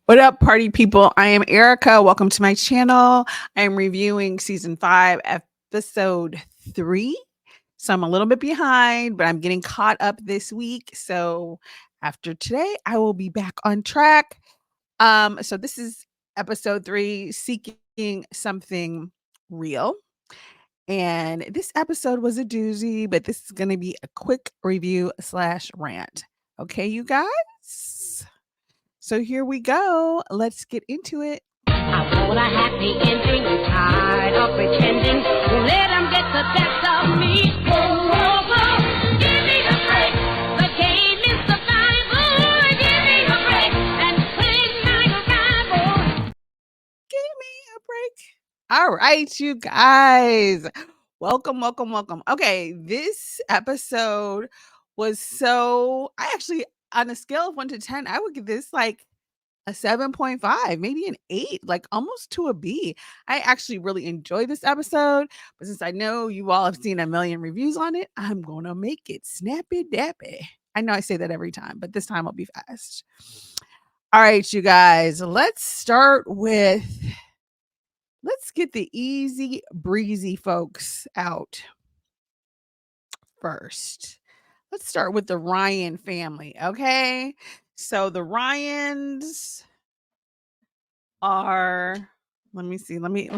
What up, party people? I am Erika. Welcome to my channel. I am reviewing season 5, episode 3. So I'm a little bit behind, but I'm getting caught up this week. So after today, I will be back on track. So this is episode 3, Seeking Something Real. And this episode was a doozy, but this is going to be a quick review slash rant. Okay, you guys? So here we go. Let's get into it. I want a happy ending, tired of pretending. Let them get the best of me. Whoa, whoa, whoa, give me a break. The game is survival. Give me a break and sing my Bible. Give me a break. All right, you guys. Welcome, welcome, welcome. Okay, this episode was I actually, on a scale of 1 to 10, I would give this like a 7.5, maybe an 8, like almost to a B. I actually really enjoyed this episode, but since I know you all have seen a million reviews on it, I'm going to make it snappy dappy. I know I say that every time, but this time I'll be fast. All right, you guys, let's get the easy breezy folks out first. Let's start with the Ryan family, okay? So the Ryans are, let me see, let me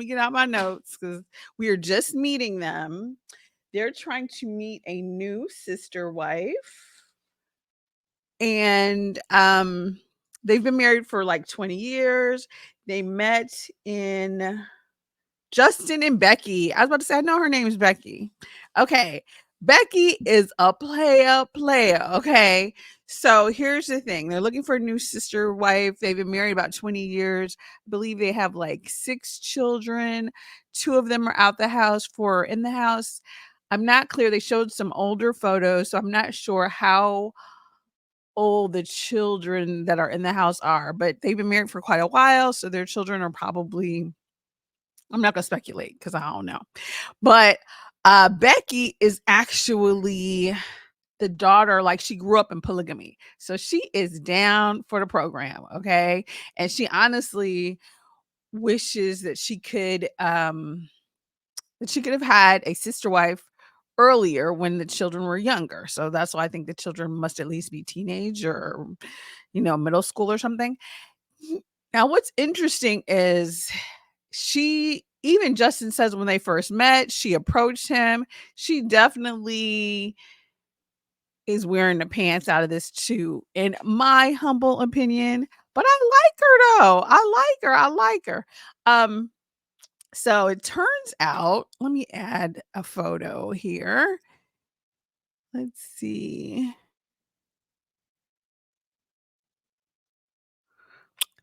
get out my notes because we are just meeting them. They're trying to meet a new sister wife, and they've been married for like 20 years. They met in Justin and Becky. I was about to say, I know her name is Becky. Okay. Becky is a player. Okay. So here's the thing. They're looking for a new sister wife. They've been married about 20 years. I believe they have like 6 children. 2 of them are out the house, 4 are in the house. I'm not clear. They showed some older photos, so I'm not sure how old the children that are in the house are, but they've been married for quite a while. So their children are probably, I'm not gonna speculate because I don't know. But Becky is actually the daughter, like she grew up in polygamy. So she is down for the program, okay? And she honestly wishes that she could have had a sister wife earlier when the children were younger. So that's why I think the children must at least be teenage or middle school or something. Now what's interesting is she even Justin says when they first met, she approached him. She definitely is wearing the pants out of this too, in my humble opinion. But I like her though. I like her. Um, so it turns out, let me add a photo here. Let's see.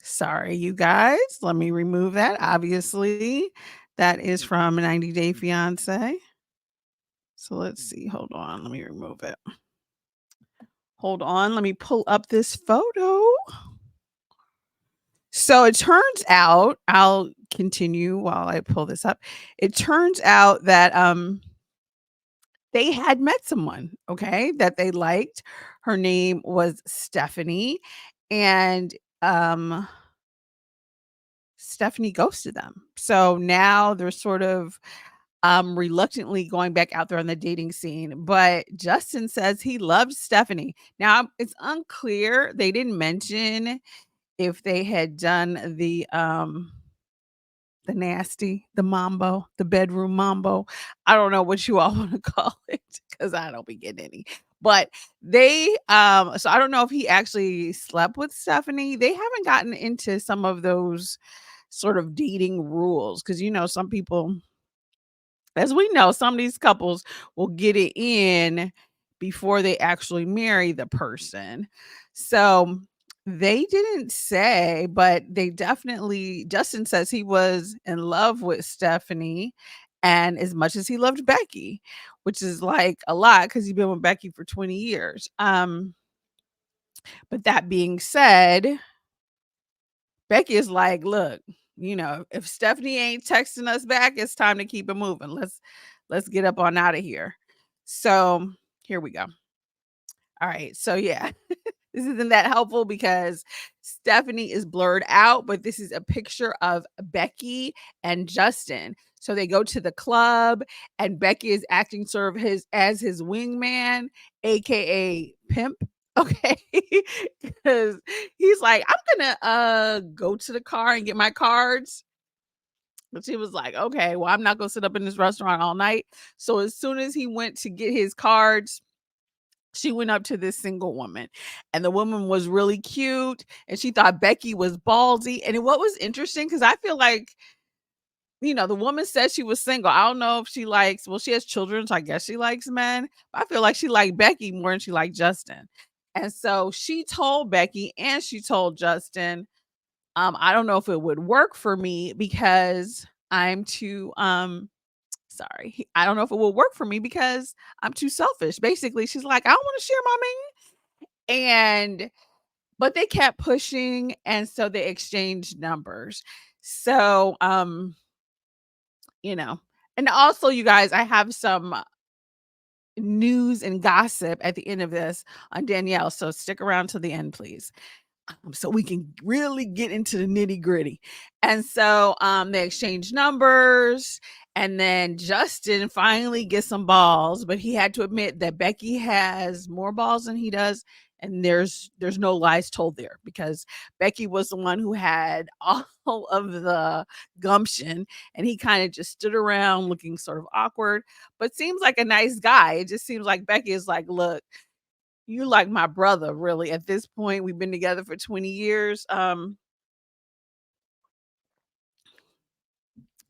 Sorry, you guys. Let me remove that. Obviously, that is from 90 Day Fiance. So let's see. Hold on. Let me remove it. Hold on. Let me pull up this photo. So it turns out, I'll continue while I pull this up. It turns out that they had met someone, okay, that they liked. Her name was Stephanie, and um Stephanie ghosted them. So now they're sort of reluctantly going back out there on the dating scene. But Justin says he loves Stephanie. Now it's unclear. They didn't mention if they had done the nasty, the mambo, the bedroom mambo. I don't know what you all want to call it because I don't be getting any. But they so I don't know if he actually slept with Stephanie. They haven't gotten into some of those sort of dating rules because some people, as we know, some of these couples will get it in before they actually marry the person. So they didn't say, but they definitely, Justin says he was in love with Stephanie and as much as he loved Becky, which is like a lot because he's been with Becky for 20 years. But that being said, Becky is like, look, if Stephanie ain't texting us back, it's time to keep it moving. Let's get up on out of here. So here we go. All right. So yeah. This isn't that helpful because Stephanie is blurred out, but this is a picture of Becky and Justin. So they go to the club, and Becky is acting sort of as his wingman, aka pimp. Okay, because he's like, I'm gonna go to the car and get my cards. But she was like, okay, well, I'm not gonna sit up in this restaurant all night. So as soon as he went to get his cards, she went up to this single woman, and the woman was really cute, and she thought Becky was ballsy. And what was interesting, because I feel like, the woman said she was single. I don't know if she likes, well, she has children, so I guess she likes men. But I feel like she liked Becky more than she liked Justin. And so she told Becky and she told Justin, I don't know if it would work for me because I'm too sorry. I don't know if it will work for me because I'm too selfish. Basically, she's like, I don't want to share my man. And but they kept pushing, and so they exchanged numbers. So you know, and also, you guys, I have some news and gossip at the end of this on Danielle. So stick around to the end, please. So we can really get into the nitty gritty. And so they exchange numbers, and then Justin finally gets some balls, but he had to admit that Becky has more balls than he does. And there's no lies told there, because Becky was the one who had all of the gumption, and he kind of just stood around looking sort of awkward, but seems like a nice guy. It just seems like Becky is like, look, you like my brother, really. At this point, we've been together for 20 years.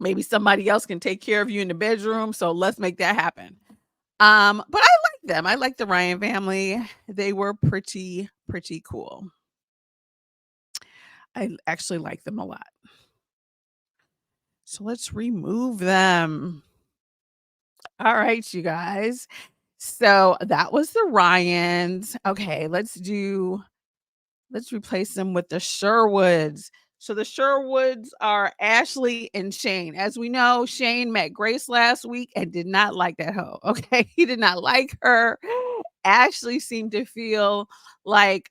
Maybe somebody else can take care of you in the bedroom, so let's make that happen. But I like them. I like the Ryan family. They were pretty cool. I actually like them a lot. So let's remove them. All right, you guys. So that was the Ryans. Okay, let's replace them with the Sherwoods. So the Sherwoods are Ashley and Shane. As we know, Shane met Grace last week and did not like that hoe. Okay. He did not like her. Ashley seemed to feel like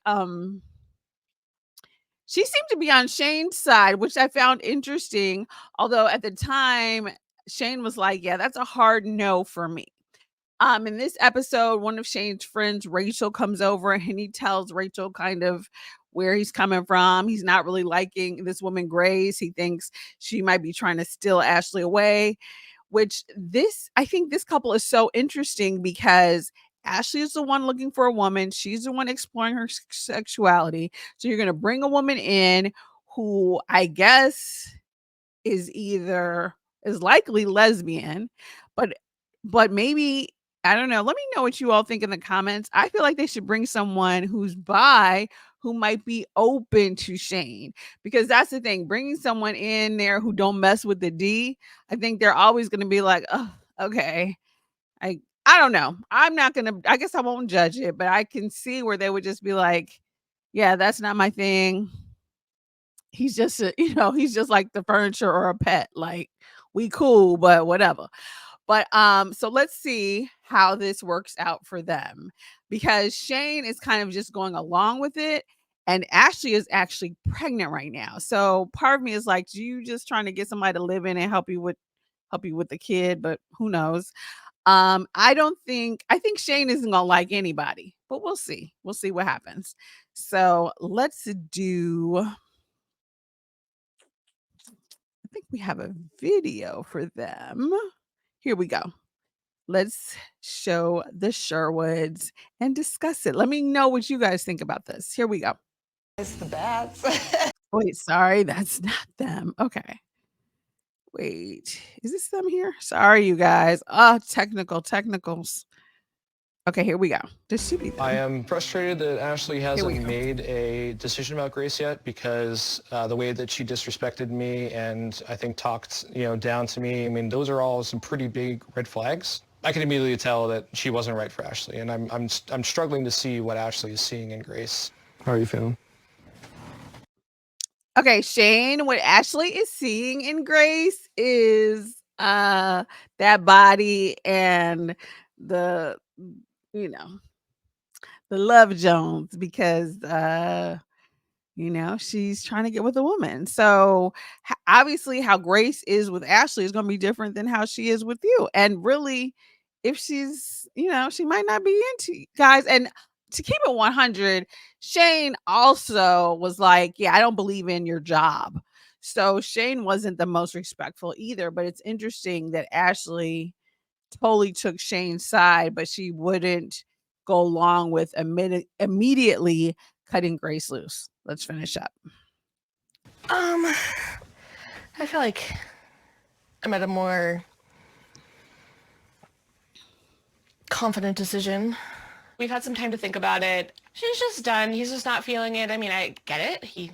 she seemed to be on Shane's side, which I found interesting. Although at the time, Shane was like, yeah, that's a hard no for me. In this episode, one of Shane's friends, Rachel, comes over and he tells Rachel kind of where he's coming from. He's not really liking this woman, Grace. He thinks she might be trying to steal Ashley away, I think this couple is so interesting because Ashley is the one looking for a woman. She's the one exploring her sexuality. So you're going to bring a woman in who I guess is likely lesbian, but maybe, I don't know. Let me know what you all think in the comments. I feel like they should bring someone who's bi, who might be open to Shane, because that's the thing. Bringing someone in there who don't mess with the D, I think they're always going to be like, oh, okay. I don't know. I'm not going to, I guess I won't judge it, but I can see where they would just be like, yeah, that's not my thing. He's just, he's just like the furniture or a pet. Like, we cool, but whatever. But so let's see how this works out for them, because Shane is kind of just going along with it, and Ashley is actually pregnant right now. So part of me is like, do you just trying to get somebody to live in and help you with the kid? But who knows? I think Shane isn't gonna like anybody, but we'll see. We'll see what happens. So let's do, I think we have a video for them. Here we go. Let's show the Sherwoods and discuss it. Let me know what you guys think about this. Here we go. It's the bats. Wait, sorry, that's not them. Okay. Wait, is this them here? Sorry, you guys. Oh, technicals. Okay, here we go. This should be them. I am frustrated that Ashley hasn't go. made a decision about Grace yet, because the way that she disrespected me and I think talked, down to me, I mean, those are all some pretty big red flags. I can immediately tell that she wasn't right for Ashley, and I'm struggling to see what Ashley is seeing in Grace. How are you feeling? Okay, Shane, what Ashley is seeing in Grace is that body and the, you know, the Love Jones because she's trying to get with a woman. So obviously, how Grace is with Ashley is going to be different than how she is with you. And really, if she might not be into you guys. And to keep it 100, Shane also was like, "Yeah, I don't believe in your job." So Shane wasn't the most respectful either. But it's interesting that Ashley totally took Shane's side, but she wouldn't go along with immediately cutting Grace loose. Let's finish up. I feel like I'm at a more confident decision. We've had some time to think about it. She's just done. He's just not feeling it. I mean, I get it. He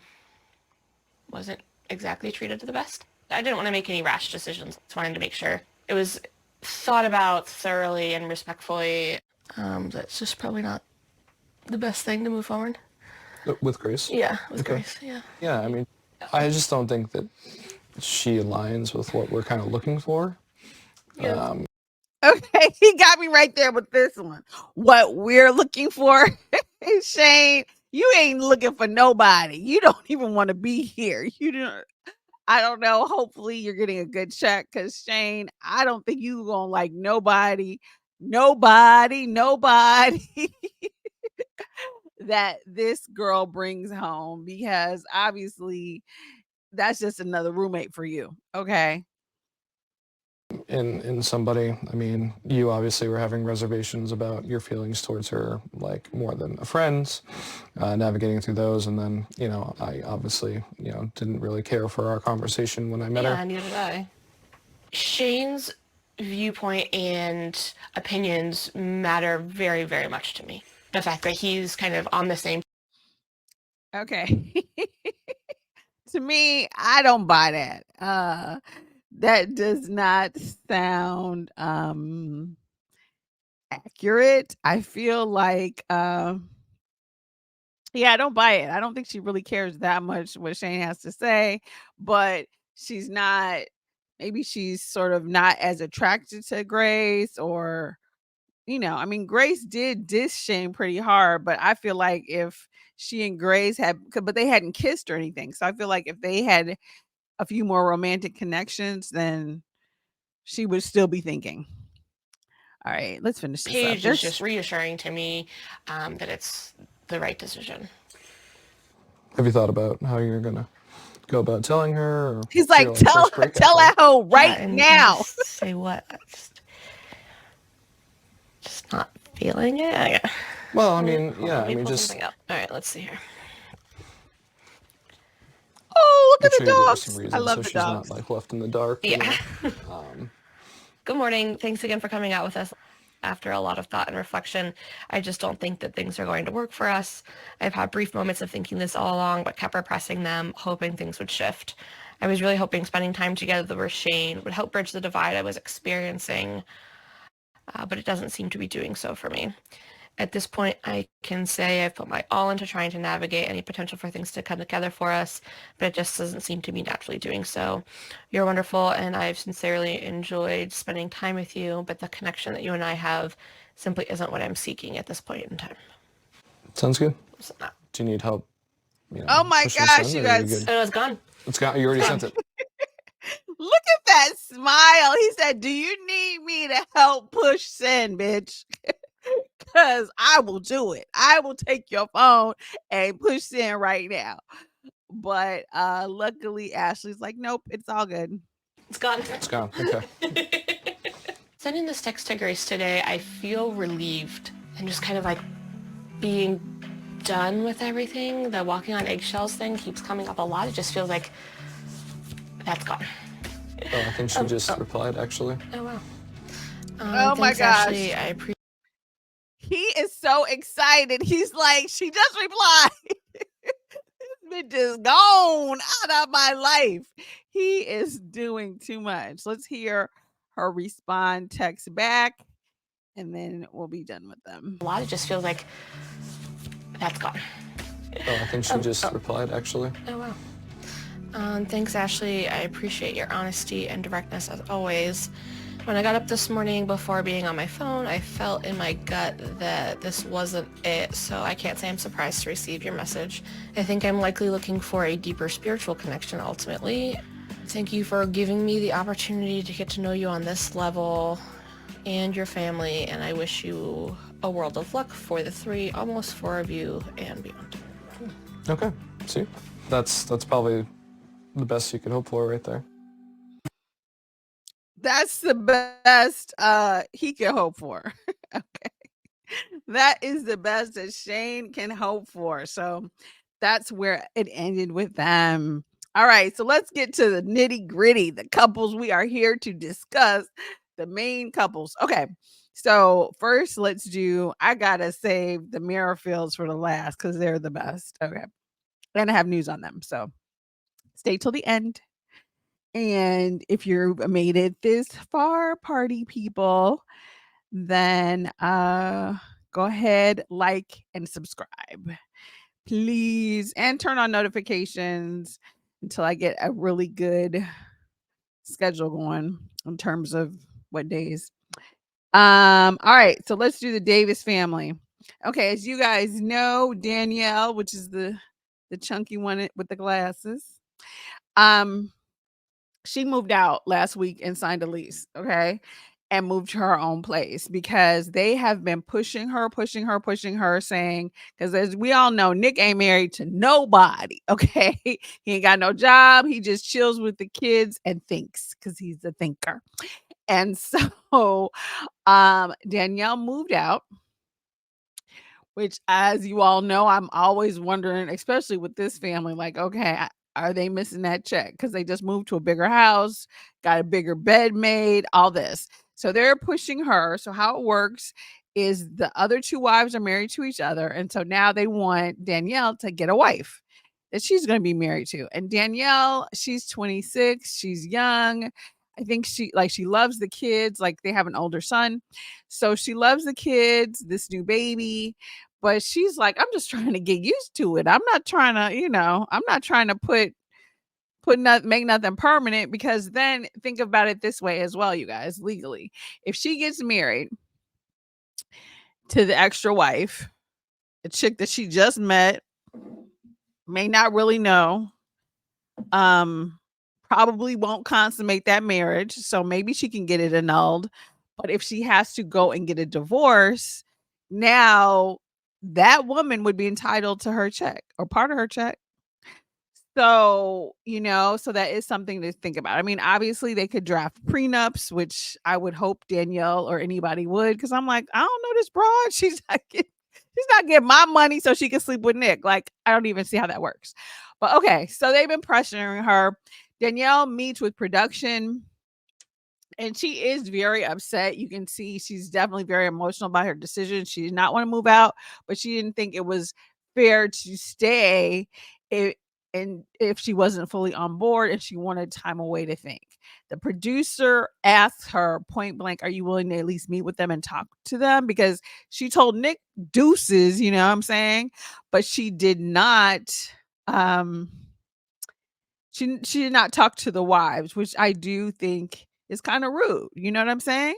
wasn't exactly treated to the best. I didn't want to make any rash decisions. Just wanted to make sure it was thought about thoroughly and respectfully. That's just probably not the best thing to move forward. With Grace? Yeah, with Okay. Grace, yeah. Yeah, I mean, I just don't think that she aligns with what we're kind of looking for. Yeah. Okay, he got me right there with this one. What we're looking for, Shane, you ain't looking for nobody. You don't even want to be here. You don't. I don't know. Hopefully, you're getting a good check because Shane, I don't think you gonna like nobody that this girl brings home because obviously that's just another roommate for you. Okay. In somebody, I mean, you obviously were having reservations about your feelings towards her, like more than a friend, navigating through those, and then, I obviously, didn't really care for our conversation when I met her. Yeah, neither did I. Shane's viewpoint and opinions matter very, very much to me. The fact that he's kind of on the same. Okay. To me, I don't buy that. That does not sound accurate. I feel like yeah, I don't buy it. I don't think she really cares that much what Shane has to say, but maybe she's sort of not as attracted to Grace or I mean, Grace did diss Shane pretty hard, but I feel like if she and Grace but they hadn't kissed or anything. So I feel like if they had a few more romantic connections, then she would still be thinking. All right, let's finish this up. Paige is just reassuring to me that it's the right decision. Have you thought about how you're going to go about telling her? Or He's like, tell that hoe right now. Say what? Just not feeling it? Well, I mean, yeah, I mean, pull just... something up. All right, let's see here. Oh, look at the Make sure you give her dogs. some I reasons love so the she's dogs. not, like, left in the dark. Yeah. Good morning. Thanks again for coming out with us. After a lot of thought and reflection, I just don't think that things are going to work for us. I've had brief moments of thinking this all along, but kept repressing them, hoping things would shift. I was really hoping spending time together with Shane would help bridge the divide I was experiencing, but it doesn't seem to be doing so for me. At this point, I can say I've put my all into trying to navigate any potential for things to come together for us, but it just doesn't seem to be naturally doing so. You're wonderful, and I've sincerely enjoyed spending time with you, but the connection that you and I have simply isn't what I'm seeking at this point in time. Sounds good. So, no. Do you need help? Oh my pushing gosh, send, you or are guys. good? Oh, it's gone. It's got, you already sent it. Look at that smile. He said, do you need me to help push send, bitch? Because I will do it. I will take your phone and push send right now. But luckily, Ashley's like, nope, it's all good. It's gone. It's gone. Okay. Sending this text to Grace today, I feel relieved and just kind of like being done with everything. The walking on eggshells thing keeps coming up a lot. It just feels like that's gone. Oh, I think she just replied, actually. Oh, wow. Oh my thanks, gosh. Ashley. I appreciate. He is so excited. He's like, she just replied. This bitch is gone out of my life. He is doing too much. Let's hear her respond, text back, and then we'll be done with them. A lot. It just feels like that's gone. Oh, I think she just replied, actually. Oh, wow. Thanks, Ashley. I appreciate your honesty and directness as always. When I got up this morning before being on my phone, I felt in my gut that this wasn't it, so I can't say I'm surprised to receive your message. I think I'm likely looking for a deeper spiritual connection ultimately. Thank you for giving me the opportunity to get to know you on this level and your family, and I wish you a world of luck for the 3, almost 4 of you and beyond. Okay, see? That's probably the best you could hope for right there. That's the best he can hope for. Okay. That is the best that Shane can hope for. So that's where it ended with them. All right, so let's get to the nitty gritty, the couples we are here to discuss, the main couples. Okay, so first let's do, I gotta save the Merrifields for the last because they're the best. Okay, and I have news on them. So stay till the end. And if you've made it this far, party people, then go ahead, like and subscribe, please, and turn on notifications until I get a really good schedule going in terms of what days. All right, so let's do the Davis family. Okay, as you guys know, Danielle, which is the chunky one with the glasses, she moved out last week and signed a lease, okay? And moved to her own place because they have been pushing her, saying, because as we all know, Nick ain't married to nobody, okay? He ain't got no job. He just chills with the kids and thinks because he's a thinker. And so Danielle moved out, which, as you all know, I'm always wondering, especially with this family, like, okay, are they missing that check? Because they just moved to a bigger house, got a bigger bed made, all this. So they're pushing her. So how it works is the other 2 wives are married to each other. And so now they want Danielle to get a wife that she's going to be married to. And Danielle, she's 26, she's young. I think she loves the kids, like they have an older son. So she loves the kids, this new baby, but she's like, I'm just trying to get used to it. I'm not trying to, I'm not trying to make nothing permanent, because then think about it this way as well, you guys, legally. If she gets married to the extra wife, a chick that she just met, may not really know, probably won't consummate that marriage. So maybe she can get it annulled. But if she has to go and get a divorce, now that woman would be entitled to her check or part of her check. So, so that is something to think about. I mean, obviously they could draft prenups, which I would hope Danielle or anybody would, because I'm like, I don't know this broad. She's not getting my money so she can sleep with Nick. Like, I don't even see how that works. But okay, so they've been pressuring her. Danielle meets with production, and she is very upset. You can see she's definitely very emotional about her decision. She did not want to move out, but she didn't think it was fair to stay if she wasn't fully on board, and she wanted time away to think. The producer asked her point blank, are you willing to at least meet with them and talk to them? Because she told Nick deuces, you know what I'm saying? But she did not she did not talk to the wives, which I do think is kind of rude. You know what I'm saying?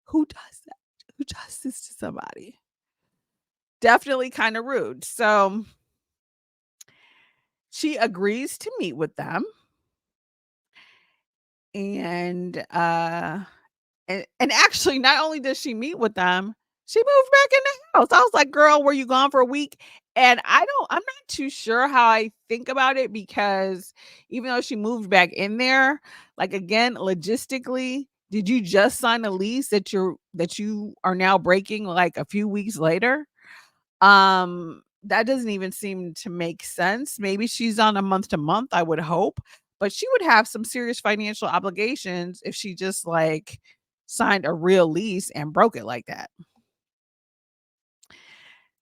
Who does that? Who does this to somebody? Definitely kind of rude. So she agrees to meet with them. And actually, not only does she meet with them, she moved back in the house. I was like, girl, were you gone for a week? And I'm not too sure how I think about it, because even though she moved back in there, like, again, logistically, did you just sign a lease that you are now breaking like a few weeks later? That doesn't even seem to make sense. Maybe she's on a month to month, I would hope, but she would have some serious financial obligations if she just like signed a real lease and broke it like that.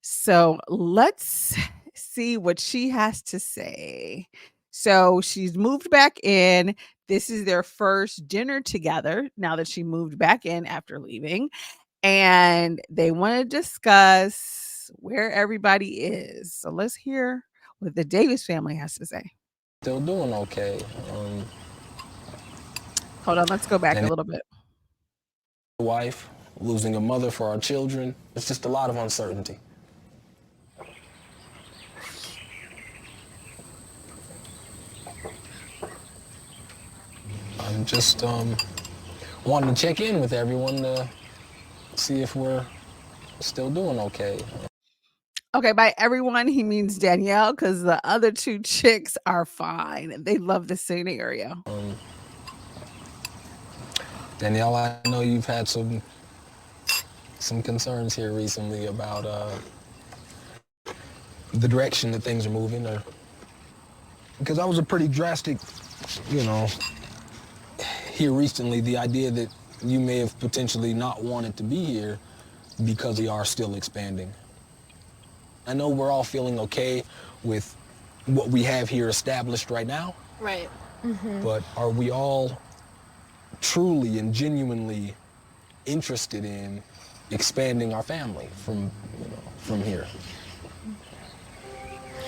So let's see what she has to say. So she's moved back in. This is their first dinner together now that she moved back in after leaving. And they want to discuss where everybody is. So let's hear what the Davis family has to say. Still doing okay. Hold on, let's go back a little bit. wife, losing a mother for our children. It's just a lot of uncertainty. I'm just wanting to check in with everyone to see if we're still doing okay. Okay, by everyone, he means Danielle, because the other two chicks are fine. They love the scenario. Danielle, I know you've had some concerns here recently about the direction that things are moving, or because I was a pretty drastic, here recently, the idea that you may have potentially not wanted to be here because we are still expanding. I know we're all feeling okay with what we have here established right now. Right. But are we all truly and genuinely interested in expanding our family from here?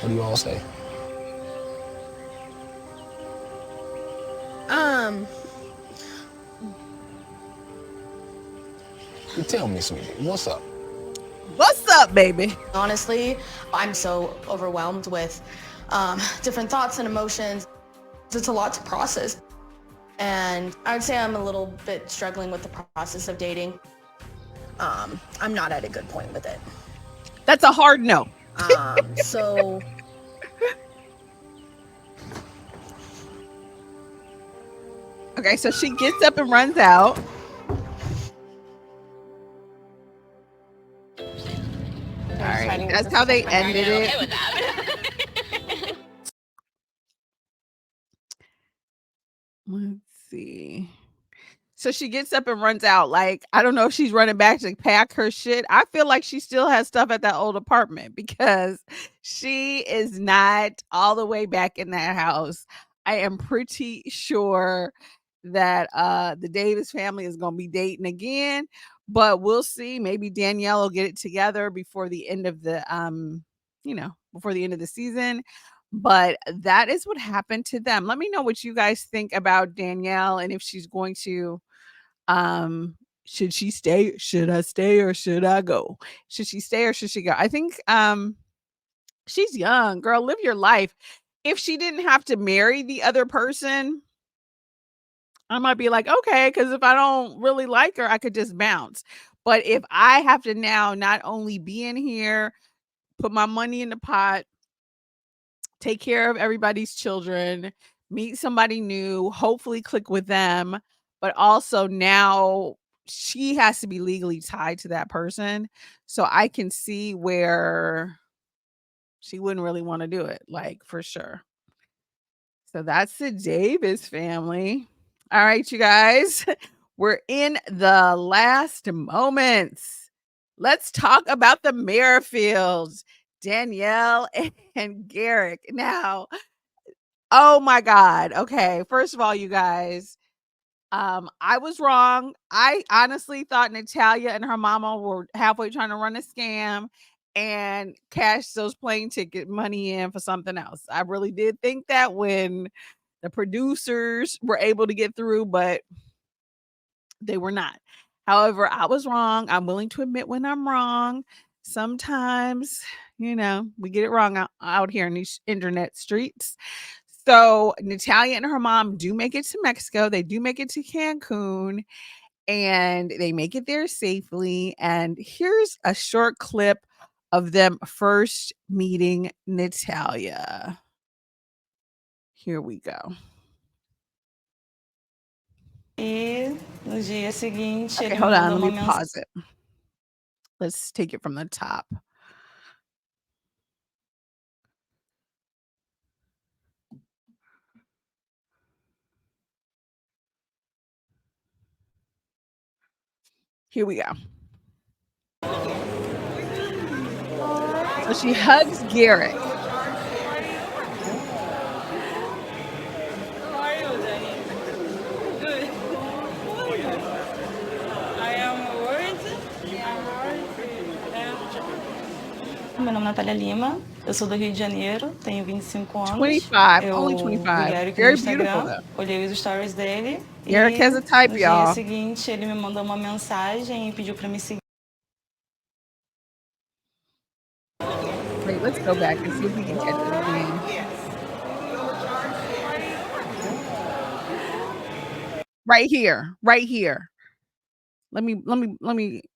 What do you all say? You tell me, sweetie, what's up? What's up, baby? Honestly, I'm so overwhelmed with different thoughts and emotions. It's a lot to process. And I would say I'm a little bit struggling with the process of dating. I'm not at a good point with it. That's a hard no. So Okay, so she gets up and runs out. All right, that's how they ended it. Let's see. So she gets up and runs out. Like, I don't know if she's running back to pack her shit. I feel like she still has stuff at that old apartment because she is not all the way back in that house. I am pretty sure that the Davis family is going to be dating again, but we'll see. Maybe Danielle will get it together before the end of the before the end of the season. But that is what happened to them. Let me know what you guys think about Danielle and if she's going to should she stay? Should I stay or should I go? Should she stay or should she go? I think she's young, girl, live your life. If she didn't have to marry the other person, I might be like, okay, because if I don't really like her, I could just bounce. But if I have to now not only be in here, put my money in the pot, take care of everybody's children, meet somebody new, hopefully click with them, but also now she has to be legally tied to that person. So I can see where she wouldn't really want to do it, like for sure. So that's the Davis family. All right, you guys, we're in the last moments. Let's talk about the Merrifields, Danielle and Garrick. Now, oh my God. Okay, first of all, you guys, I was wrong. I honestly thought Natalia and her mama were halfway trying to run a scam and cash those plane ticket money in for something else. I really did think that when the producers were able to get through, but they were not. However, I was wrong. I'm willing to admit when I'm wrong. Sometimes, we get it wrong out here in these internet streets. So Natalia and her mom do make it to Mexico. They do make it to Cancun and they make it there safely. And here's a short clip of them first meeting Natalia. Here we go. E no dia seguinte, Okay, ele hold on. mandou Let uma me pause it. Let's take it from the top. Here we go. So she hugs Garrick. Meu nome é Natália Lima, Eu sou do Rio de Janeiro, tenho 25 anos. 25, eu only vi 25. Garrick no Very beautiful Instagram, though. olhei os stories dele Garrick e has a type, no dia y'all. seguinte ele me mandou uma mensagem e pediu para me seguir. Wait, let's go back and see if we can catch it again. Right here, right here. Let me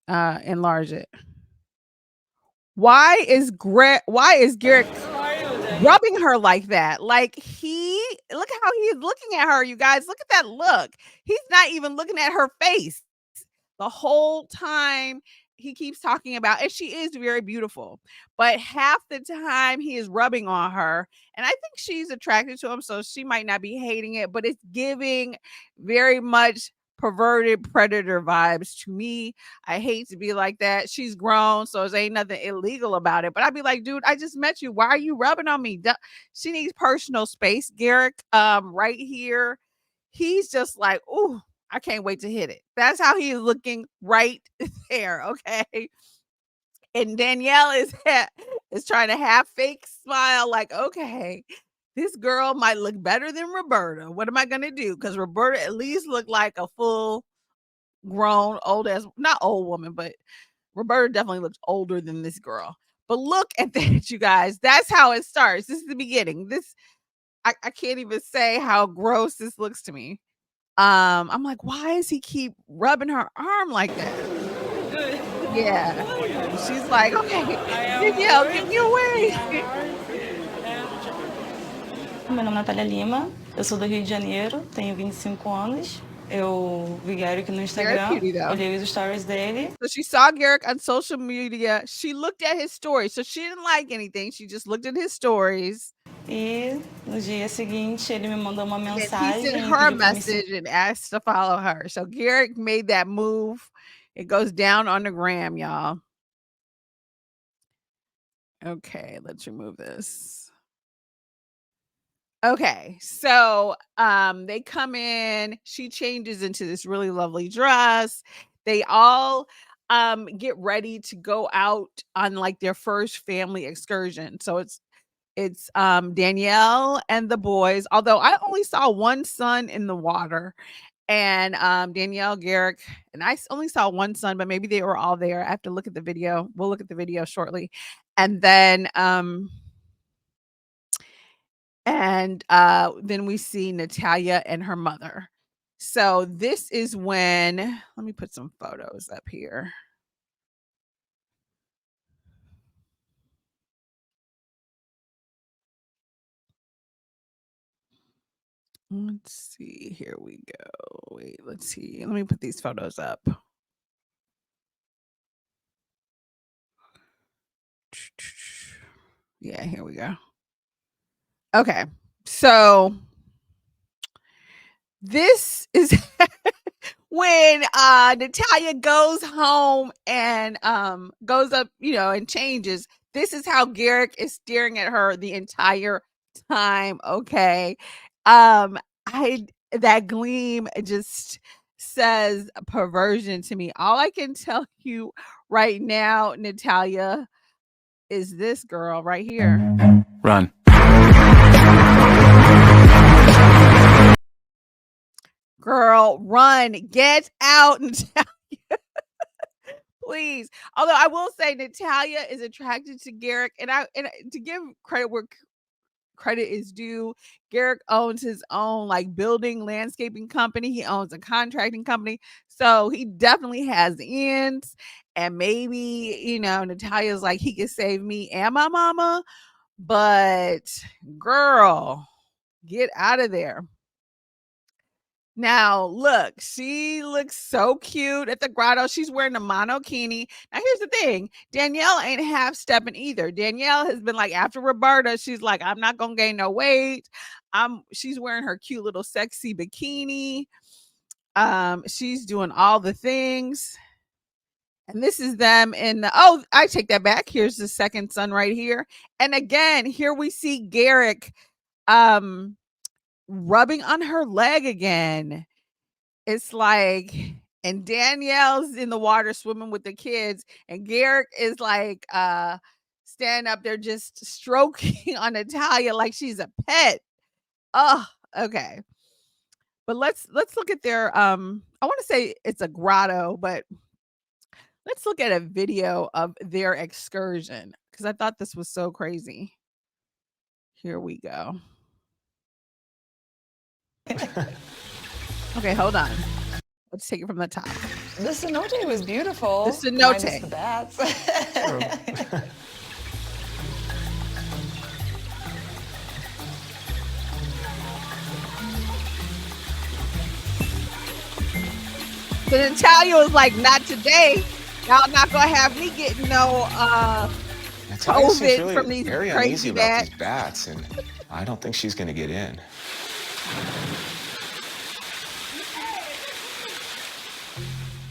enlarge it. Why is Garrick rubbing her like that? Like look how he's looking at her, you guys. Look at that look. He's not even looking at her face the whole time. He keeps talking about, and she is very beautiful, but half the time he is rubbing on her, and I think she's attracted to him, so she might not be hating it, but it's giving very much perverted predator vibes to me. I hate to be like that. She's grown, so there ain't nothing illegal about it, but I'd be like, dude, I just met you. Why are you rubbing on me? She needs personal space. Garrick, right here, he's just like, ooh, I can't wait to hit it. That's how he's looking right there, okay? And Danielle is trying to have fake smile, like, okay, this girl might look better than Roberta. What am I gonna do? Because Roberta at least looked like a full grown, old as not old woman, but Roberta definitely looks older than this girl. But look at that, you guys. That's how it starts. This is the beginning. I can't even say how gross this looks to me. I'm like, why does he keep rubbing her arm like that? Yeah. She's like, okay, Danielle, get me away. Meu nome é Natália Lima, eu sou do Rio de Janeiro, tenho 25 anos. Eu vi Garrick no Instagram, Very cutie, though. olhei os stories dele. So she saw Garrick on social media. She looked at his stories. So she didn't like anything. She just looked at his stories. E no dia seguinte ele me mandou uma And he mensagem sent e her a pediu para me message and asked to follow her. So Garrick made that move. It goes down on the gram, y'all. Okay, let's remove this. Okay, so they come in, she changes into this really lovely dress. They all get ready to go out on like their first family excursion. So it's Danielle and the boys, although I only saw one son in the water, and Danielle, Garrick, and only saw one son, but maybe they were all there. I have to look at the video. We'll look at the video shortly. And then then we see Natalia and her mother. So this is when, let me put some photos up here. Let's see. Here we go. Wait, let's see. Let me put these photos up. Yeah, here we go. Okay. So this is when Natalia goes home and goes up, and changes. This is how Garrick is staring at her the entire time. Okay. That gleam just says perversion to me. All I can tell you right now, Natalia, is this girl right here. Run. Girl, run. Get out, Natalia. Please. Although I will say Natalia is attracted to Garrick, and to give credit where credit is due, Garrick owns his own like building landscaping company. He owns a contracting company. So he definitely has ends. And maybe, Natalia's like, he could save me and my mama. But girl, get out of there. Now, look, she looks so cute at the grotto. She's wearing a monokini. Now, here's the thing. Danielle ain't half stepping either. Danielle has been like, after Roberta, she's like, I'm not going to gain no weight. She's wearing her cute little sexy bikini. She's doing all the things. And this is them I take that back. Here's the second son right here. And again, here we see Garrick, rubbing on her leg again. It's like, and Danielle's in the water swimming with the kids, and Garrick is like stand up there just stroking on Natalia like she's a pet. Oh, okay. But let's look at their I want to say it's a grotto, but let's look at a video of their excursion because I thought this was so crazy. Here we go. Okay, hold on. Let's take it from the top. The cenote was beautiful. The cenote. Minus the bats. So Natalia was like, not today. Y'all not gonna have me getting no Natalia seems COVID really from these very crazy uneasy about bats. these bats, and I don't think she's going to get in.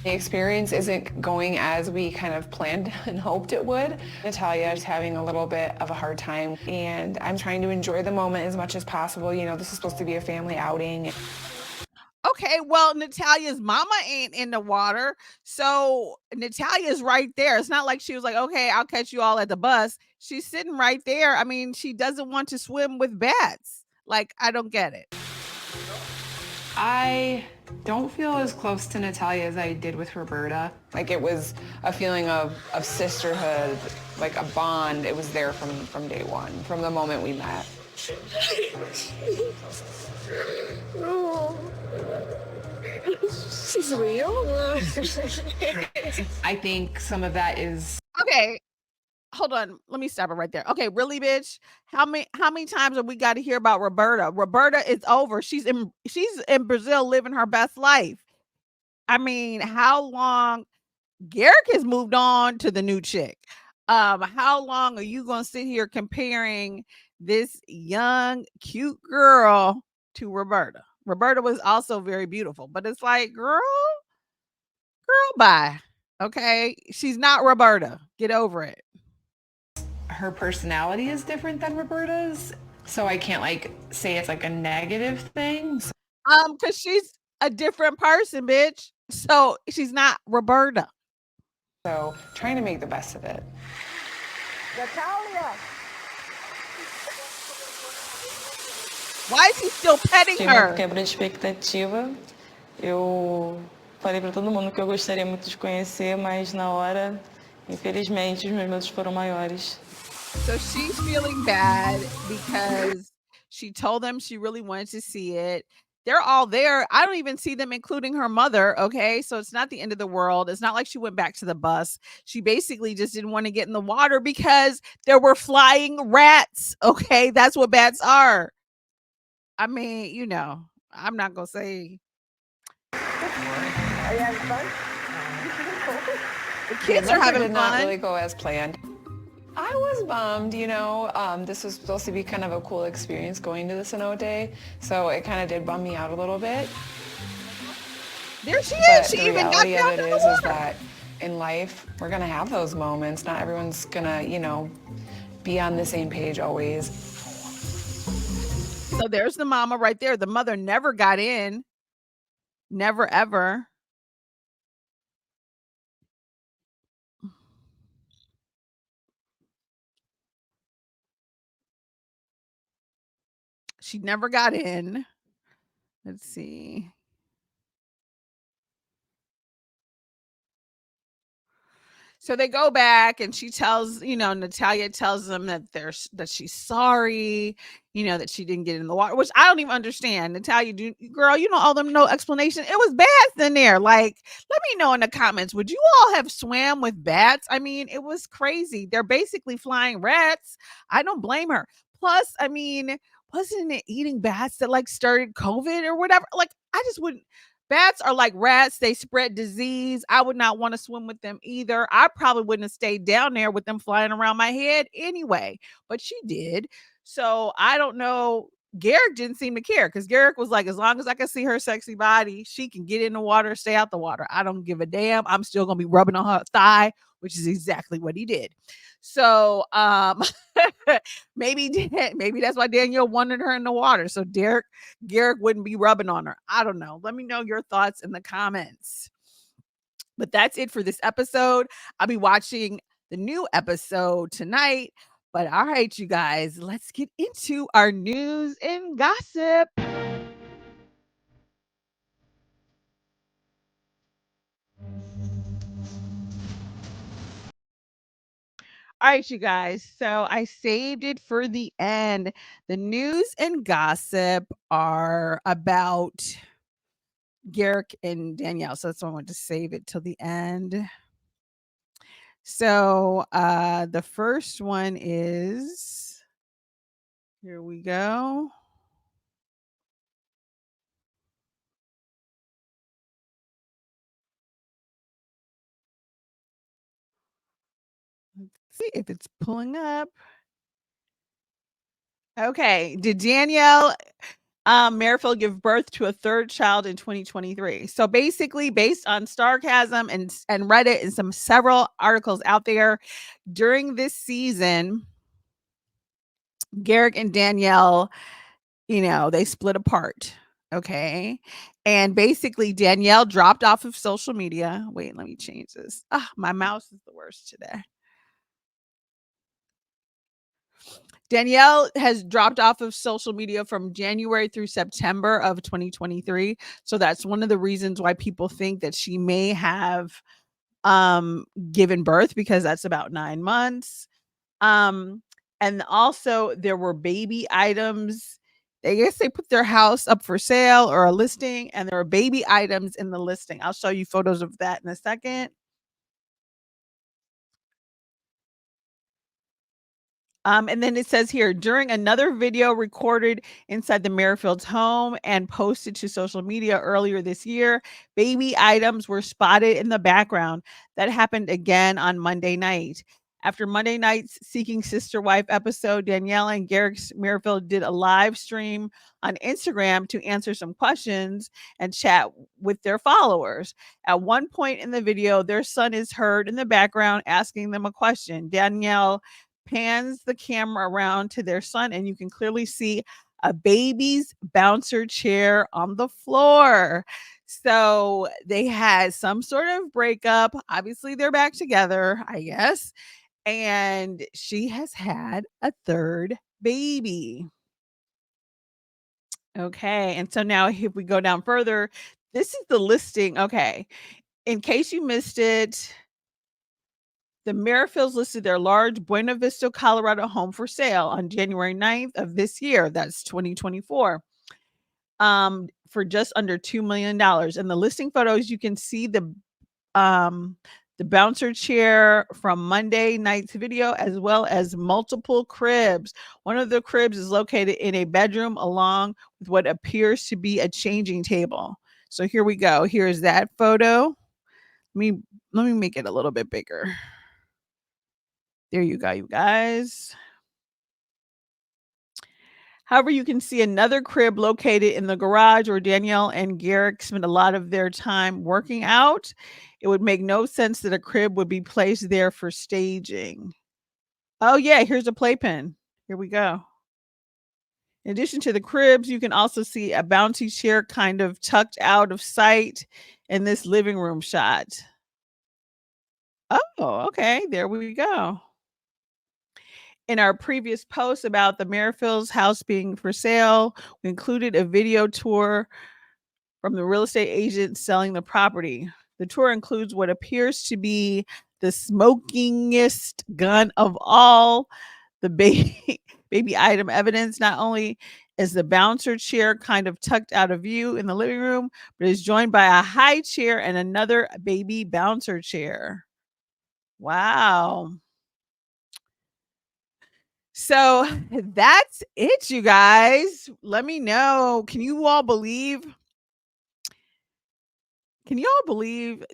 The experience isn't going as we kind of planned and hoped it would. Natalia is having a little bit of a hard time, and I'm trying to enjoy the moment as much as possible. You know, this is supposed to be a family outing. Okay, well, Natalia's mama ain't in the water. So Natalia's right there. It's not like she was like, okay, I'll catch you all at the bus. She's sitting right there. I mean, she doesn't want to swim with bats. Like, I don't get it. I don't feel as close to Natalia as I did with Roberta. Like, it was a feeling of sisterhood, like a bond. It was there from day one, from the moment we met. She's real. I think some of that is... Okay, hold on. Let me stop it right there. Okay, really, bitch? How many times have we got to hear about Roberta? Roberta is over. She's in Brazil living her best life. I mean, how long? Garrick has moved on to the new chick. How long are you gonna sit here comparing this young, cute girl to Roberta? Roberta was also very beautiful, but it's like, girl, bye. Okay, she's not Roberta. Get over it. Her personality is different than Roberta's, so I can't like say it's like a negative thing. Because she's a different person, bitch. So she's not Roberta. So trying to make the best of it. Natalia. Why is he still petting Tive uma her? quebra de expectativa. Eu falei para todo mundo que eu gostaria muito de conhecer, mas na hora, infelizmente, os meus medos foram maiores. So she's feeling bad because she told them she really wanted to see it. They're all there. I don't even see them, including her mother. Okay. So it's not the end of the world. It's not like she went back to the bus. She basically just didn't want to get in the water because there were flying rats. Okay. That's what bats are. I mean, you know, I'm not going to say. Are you having fun? The kids are having did not fun. really go as planned. I was bummed, you know. This was supposed to be kind of a cool experience going to the cenote, so it kind of did bum me out a little bit. There she But is. She the even got reality down of to it the is water. that in life, we're gonna have those moments. Not everyone's gonna, you know, be on the same page always. So there's the mama right there. The mother never got in. Never, ever. She never got in. Let's see. So they go back and she tells, you know, Natalia tells them that that she's sorry, you know, that she didn't get in the water, which I don't even understand. Natalia, girl, you don't owe them no explanation. It was bats in there. Like, let me know in the comments. Would you all have swam with bats? I mean, it was crazy. They're basically flying rats. I don't blame her. Plus, I mean, wasn't it eating bats that like started COVID or whatever? Like, I just wouldn't. Bats are like rats. They spread disease. I would not want to swim with them either. I probably wouldn't have stayed down there with them flying around my head anyway, but she did. So I don't know. Garrick didn't seem to care because Garrick was like, as long as I can see her sexy body, she can get in the water, stay out the water. I don't give a damn. I'm still going to be rubbing on her thigh, which is exactly what he did. So maybe that's why Danielle wanted her in the water. So Garrick wouldn't be rubbing on her. I don't know. Let me know your thoughts in the comments. But that's it for this episode. I'll be watching the new episode tonight. But all right, you guys, let's get into our news and gossip. All right, you guys. So I saved it for the end. The news and gossip are about Garrick and Danielle. So that's why I wanted to save it till the end. So the first one is, here we go. Let's see if it's pulling up. Okay. Did Danielle Merrifield give birth to a third child in 2023? So basically, based on Starcasm and Reddit and some several articles out there during this season, Garrick and Danielle, they split apart. Okay. And basically, Danielle dropped off of social media. Wait, let me change this. My mouse is the worst today. Danielle has dropped off of social media from January through September of 2023. So that's one of the reasons why people think that she may have given birth, because that's about 9 months. And also there were baby items. I guess they put their house up for sale or a listing, and there are baby items in the listing. I'll show you photos of that in a second. And then it says here, during another video recorded inside the Merrifields home and posted to social media earlier this year, baby items were spotted in the background. That happened again on Monday night. After Monday night's Seeking Sister Wife episode, Danielle and Garrick Merrifield did a live stream on Instagram to answer some questions and chat with their followers. At one point in the video, their son is heard in the background asking them a question. Danielle pans the camera around to their son, and you can clearly see a baby's bouncer chair on the floor. So they had some sort of breakup. Obviously, they're back together, I guess. And she has had a third baby. Okay. And so now, if we go down further, this is the listing. Okay. In case you missed it, the Merrifields listed their large Buena Vista, Colorado home for sale on January 9th of this year. That's 2024. For just under $2 million. In the listing photos, you can see the bouncer chair from Monday night's video, as well as multiple cribs. One of the cribs is located in a bedroom along with what appears to be a changing table. So here we go. Here's that photo. Let me make it a little bit bigger. There you go, you guys. However, you can see another crib located in the garage where Danielle and Garrick spent a lot of their time working out. It would make no sense that a crib would be placed there for staging. Oh, yeah, here's a playpen. Here we go. In addition to the cribs, you can also see a bouncy chair kind of tucked out of sight in this living room shot. Oh, okay. There we go. In our previous post about the Merrifields house being for sale, we included a video tour from the real estate agent selling the property. The tour includes what appears to be the smokingest gun of all, the baby item evidence. Not only is the bouncer chair kind of tucked out of view in the living room, but is joined by a high chair and another baby bouncer chair. Wow. So that's it, you guys. Let me know. Can you all believe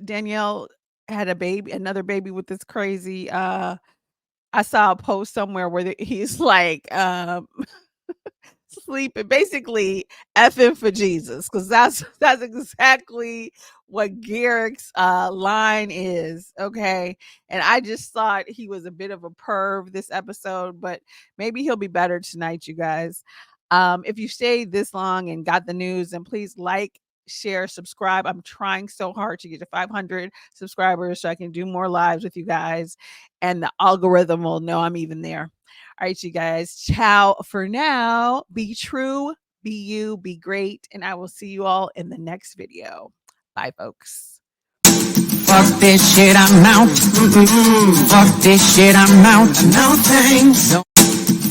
Danielle had another baby with this crazy I saw a post somewhere where he's like sleeping, basically effing for Jesus, because that's exactly what Garrick's line is. Okay. And I just thought he was a bit of a perv this episode, but maybe he'll be better tonight, you guys. If you stayed this long and got the news, then please like share, subscribe. I'm trying so hard to get to 500 subscribers so I can do more lives with you guys, and the algorithm will know I'm even there. All right, you guys. Ciao for now. Be true, be you, be great, and I will see you all in the next video. Bye, folks. Fuck this shit, I'm out. Fuck this shit, I'm out. No thanks.